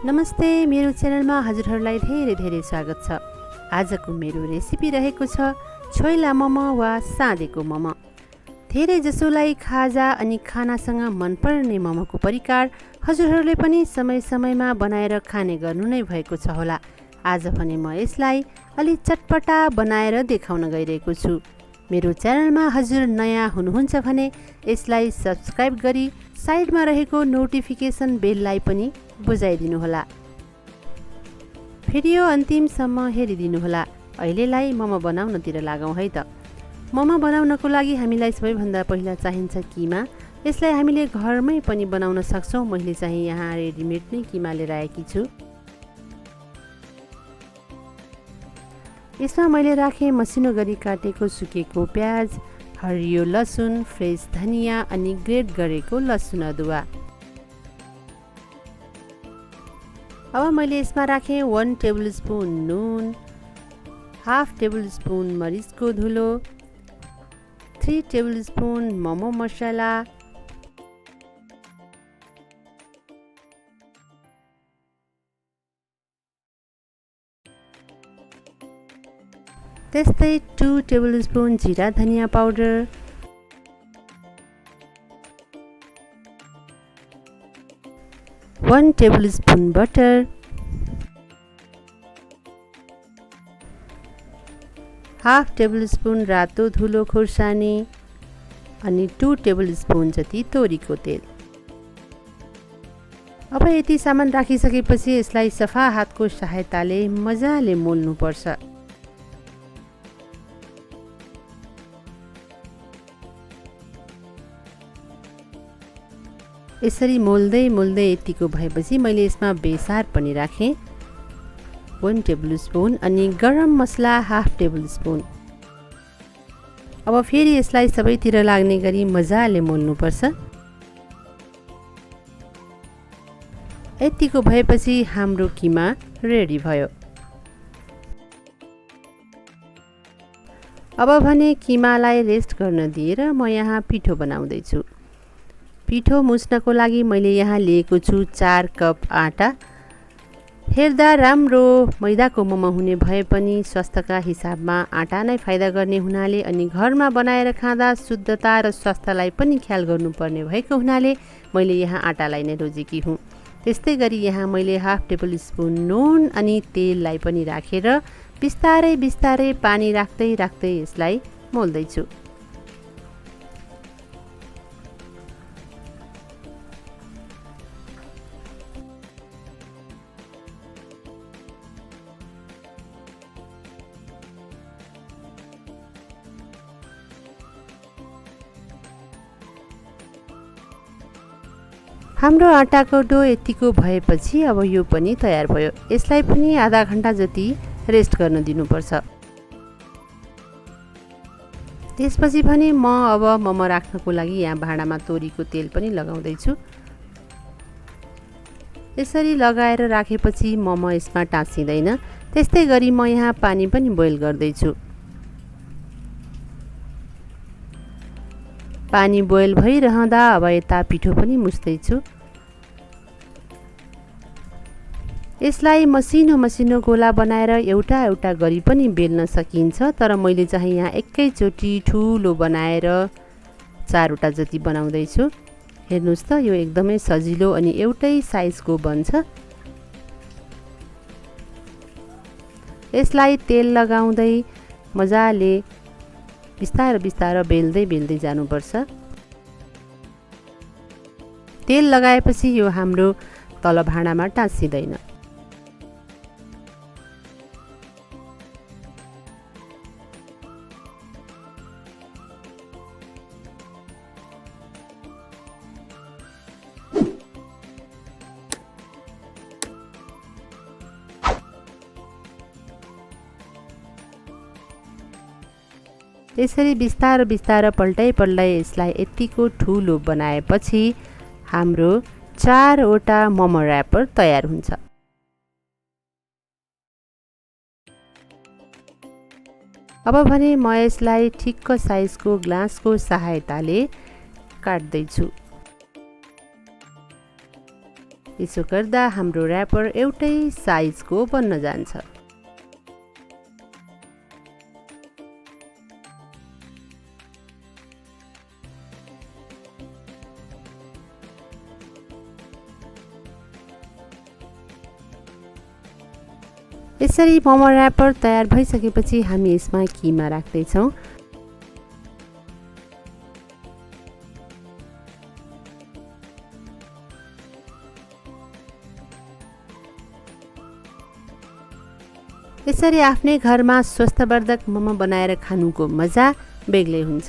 नमस्ते, मेरो च्यानलमा हजुरहरूलाई धेरै स्वागत छ। आजको मेरो रेसिपी रहेको छ छोइला मोमो वा साँधेको मोमो। धेरै जसोलाई खाजा अनि खानासँग मनपर्ने मोमोको परिकार हजुरहरूले पनि समय-समयमा बनाएर खाने गर्नु नै भएको छ होला। आज भने म यसलाई अलि चटपटा बनाएर देखाउन गइरहेको छु। मेरो च्यानलमा हजुर नयाँ हुनुहुन्छ भने यसलाई सब्स्क्राइब गरी साइडमा रहेको नोटिफिकेसन बेललाई पनि बजाइदिनु होला। भिडियो अन्तिमसम्म हेरिदिनु होला। अहिलेलाई मोमो बनाउनतिर लागौँ है त। मोमो बनाउनको लागि हामीलाई सबैभन्दा पहिला चाहिन्छ किमा। यसलाई हामीले घरमै पनि बनाउन सक्छौँ। मैले चाहिँ यहाँ रेडिमेड नै किमा लिएर आएकी छु। यसमा मैले राखेँ मसिनो गरी काटेको सुकेको प्याज, हरियो लसुन, फ्रेस धनिया अनि ग्रेट गरेको लसुन अदुवा। अब मैले यसमा राखेँ 1 टेबलस्पुन नुन, हाफ टेबलस्पुन मरिचको धुलो, 3 टेबलस्पुन मोमो मसाला, त्यस्तै 2 टेबलस्पुन जिरा धनिया पाउडर, 1 टेबलस्पुन बटर, हाफ टेबलस्पुन रातो धुलो खुर्सानी अनि 2 टेबलस्पुन जति तोरीको तेल। अब यति सामान राखिसकेपछि यसलाई सफा हातको सहायताले मजाले मोल्नुपर्छ। यसरी मोल्दै यतिको भएपछि मैले यसमा बेसार पनि राखेँ 1 टेबलस्पुन अनि गरम मसला हाफ टेबलस्पुन। अब फेरि यसलाई सबैतिर लाग्ने गरी मजाले मोल्नुपर्छ। यतिको भएपछि हाम्रो किमा रेडी भयो। अब भने किमालाई रेस्ट गर्न दिएर म यहाँ पिठो बनाउँदैछु। पिठो मुस्नको लागि मैले यहाँ लिएको छु 4 कप आटा। हेर्दा राम्रो मैदाको मोमो हुने भए पनि स्वास्थ्यका हिसाबमा आटा नै फाइदा गर्ने हुनाले अनि घरमा बनाएर खाँदा शुद्धता र स्वास्थ्यलाई पनि ख्याल गर्नुपर्ने भएको हुनाले मैले यहाँ आटालाई नै रोजेकी हुँ। त्यस्तै गरी यहाँ मैले हाफ टेबलस्पुन नुन अनि तेललाई पनि राखेर बिस्तारै पानी राख्दै यसलाई मोल्दैछु। हाम्रो आटाको डो यतिको भएपछि अब यो पनि तयार भयो। यसलाई पनि आधा घण्टा जति रेस्ट गर्न दिनुपर्छ। त्यसपछि भने म अब मोमो राख्नको लागि यहाँ भाँडामा तोरीको तेल पनि लगाउँदैछु। यसरी लगाएर राखेपछि मोमो यसमा टाँसिँदैन। त्यस्तै गरी म यहाँ पानी पनि बोइल गर्दैछु। पानी बोइल भइरहँदा अब यता पिठो पनि मुस्दैछु। यसलाई मसिनो गोला बनाएर एउटा गरी पनि बेल्न सकिन्छ, तर मैले चाहिँ यहाँ एकैचोटि ठुलो बनाएर 4वटा जति बनाउँदैछु। हेर्नुहोस् त, यो एकदमै सजिलो अनि एउटै साइजको बन्छ। यसलाई तेल लगाउँदै मजाले बिस्तारो बेल्दै जानुपर्छ। तेल लगाएपछि यो हाम्रो तल भाँडामा टाँसिँदैन। यसरी बिस्तारो पल्टाइ यसलाई यतिको ठुलो बनाएपछि हाम्रो 4वटा मोमो र्यापर तयार हुन्छ। अब भने म यसलाई ठिक्क साइजको ग्लासको सहायताले काट्दैछु। यसो गर्दा हाम्रो र्यापर एउटै साइजको बन्न जान्छ। यसरी मोमो र्यापर तयार भइसकेपछि हामी यसमा किमा राख्दैछौँ। यसरी आफ्नै घरमा स्वास्थ्यवर्धक मोमो बनाएर खानुको मजा बेग्लै हुन्छ।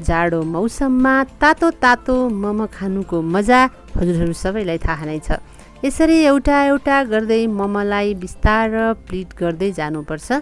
जाडो मौसममा तातो तातो मोमो खानुको मजा हजुरहरू सबैलाई थाहा नै छ। यसरी एउटा एउटा गर्दै मोमोलाई बिस्तारै प्लिट गर्दै जानुपर्छ।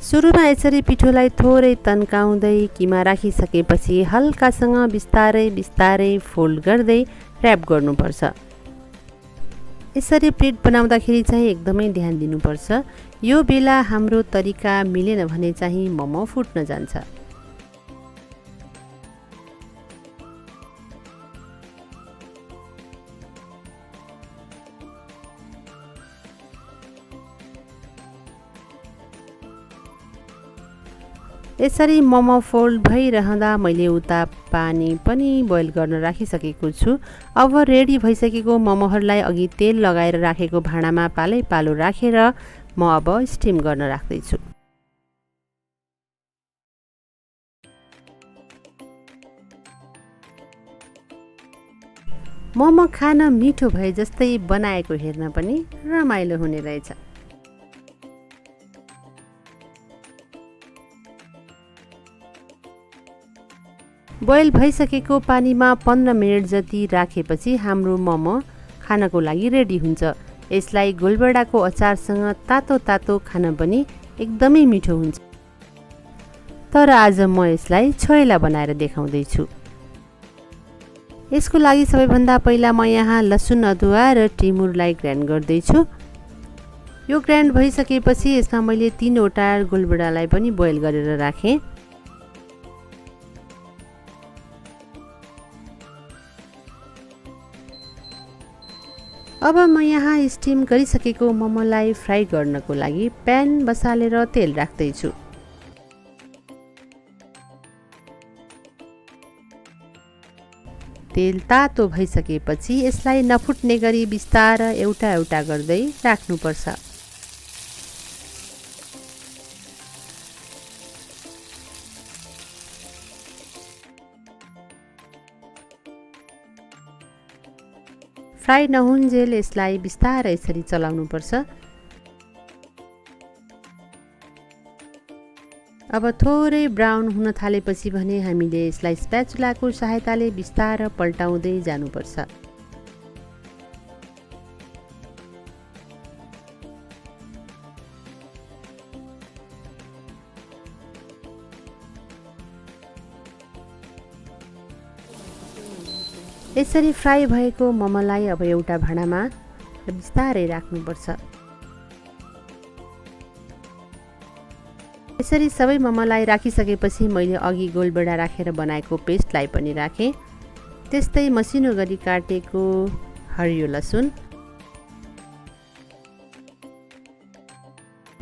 सुरुमा यसरी पिठोलाई थोरै तन्काउँदै किमा राखिसकेपछि हल्कासँग बिस्तारै बिस्तारै फोल्ड गर्दै र्याप गर्नुपर्छ। यसरी प्लेट बनाउँदाखेरि चाहिँ एकदमै ध्यान दिनुपर्छ। यो बेला हाम्रो तरिका मिलेन भने चाहिँ मोमो फुट्न जान्छ। यसरी मोमो फोल्ड भइरहँदा मैले उता पानी पनि बोइल गर्न राखिसकेको छु। अब रेडी भइसकेको मोमोहरूलाई अघि तेल लगाएर राखेको भाँडामा पालै पालो राखेर म अब स्टिम गर्न राख्दैछु। मोमो खान मिठो भए जस्तै बनाएको हेर्न पनि रमाइलो हुने रहेछ। बोइल भइसकेको पानीमा 15 मिनट जति राखेपछि हाम्रो मोमो खानको लागि रेडी हुन्छ। यसलाई गोलबेडाको अचारसँग तातो तातो खान पनि एकदमै मिठो हुन्छ। तर आज म यसलाई छोइला बनाएर देखाउँदैछु। यसको लागि सबैभन्दा पहिला म यहाँ लसुन अदुवा र टिमुरलाई ग्राइन्ड गर्दैछु। यो ग्राइन्ड भइसकेपछि यसमा मैले 3 वटा गोलबेडालाई पनि बोइल गरेर राखेँ। अब म यहाँ स्टिम गरिसकेको मोमोलाई फ्राई गर्नको लागि प्यान बसालेर तेल राख्दैछु। तेल तातो भइसकेपछि यसलाई नफुट्ने गरी बिस्तारै एउटा एउटा गर्दै राख्नुपर्छ। फ्राई नहुन्जेल यसलाई बिस्तारै यसरी चलाउनुपर्छ। अब थोरै ब्राउन हुन थालेपछि भने हामीले यसलाई स्प्याचुलाको सहायताले बिस्तारै पल्टाउँदै जानुपर्छ। यसरी फ्राई भएको मोमोलाई अब एउटा भाँडामा बिस्तारै राख्नुपर्छ। यसरी सबै मोमोलाई राखिसकेपछि मैले अघि गोलबेडा राखेर बनाएको पेस्टलाई पनि राखेँ। त्यस्तै मसिनो गरी काटेको हरियो लसुन,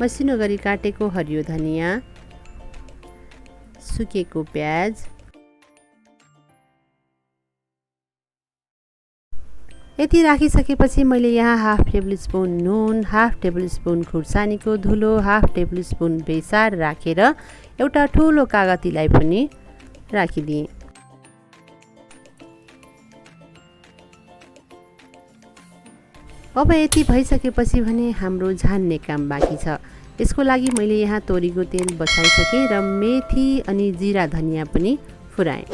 मसिनो गरी काटेको हरियो धनिया, सुकेको प्याज, यति राखिसकेपछि मैले यहाँ हाफ टेबल स्पुन नुन, हाफ टेबल स्पुन खुर्सानीको धुलो, हाफ टेबल स्पुन बेसार राखेर एउटा ठुलो कागतीलाई पनि राखिदिएँ। अब यति भइसकेपछि भने हाम्रो झान्ने काम बाँकी छ। यसको लागि मैले यहाँ तोरीको तेल बसाइसकेँ र मेथी अनि जिरा धनिया पनि फुराएँ।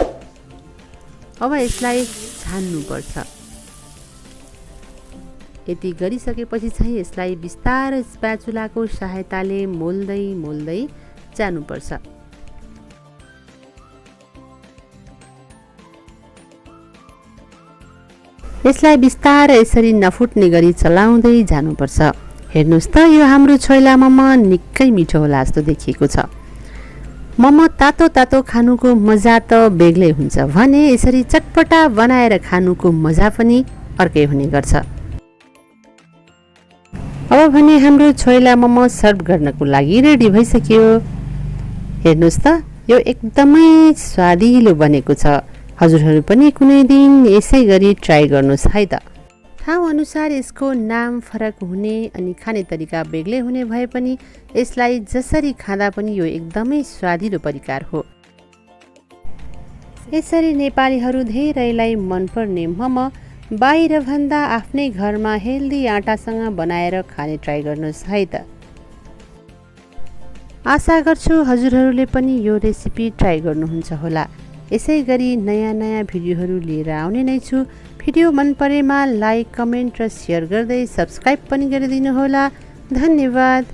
अब यसलाई झान्नुपर्छ। यति गरिसकेपछि चाहिँ यसलाई बिस्तारै स्प्याचुलाको सहायताले मोल्दै मोल्दै जानुपर्छ। यसलाई बिस्तारै यसरी नफुट्ने गरी चलाउँदै जानुपर्छ। हेर्नुहोस् त यो हाम्रो छोइला मोमो निकै मिठो होला जस्तो देखिएको छ। मोमो तातो तातो खानुको मजा त बेग्लै हुन्छ भने यसरी चटपटा बनाएर खानुको मजा पनि अर्कै हुने गर्छ। अब भने हाम्रो छोइला मोमो सर्भ गर्नको लागि रेडी भइसक्यो। हेर्नुहोस् त यो एकदमै स्वादिलो बनेको छ। हजुरहरू पनि कुनै दिन यसै गरी ट्राई गर्नुहोस् है त। ठाउँ अनुसार यसको नाम फरक हुने अनि खाने तरिका बेग्लै हुने भए पनि यसलाई जसरी खाँदा पनि यो एकदमै स्वादिलो परिकार हो। यसरी नेपालीहरू धेरैलाई मनपर्ने मोमो बाहिरभन्दा आफ्नै घरमा हेल्दी आटासँग बनाएर खाने ट्राई गर्नुहोस् है त। आशा गर्छु हजुरहरूले पनि यो रेसिपी ट्राई गर्नुहुन्छ होला। यसै गरी नयाँ नयाँ भिडियोहरू लिएर आउने नै छु। भिडियो मन परेमा लाइक, कमेन्ट र सेयर गर्दै सब्स्क्राइब पनि गरिदिनु होला। धन्यवाद।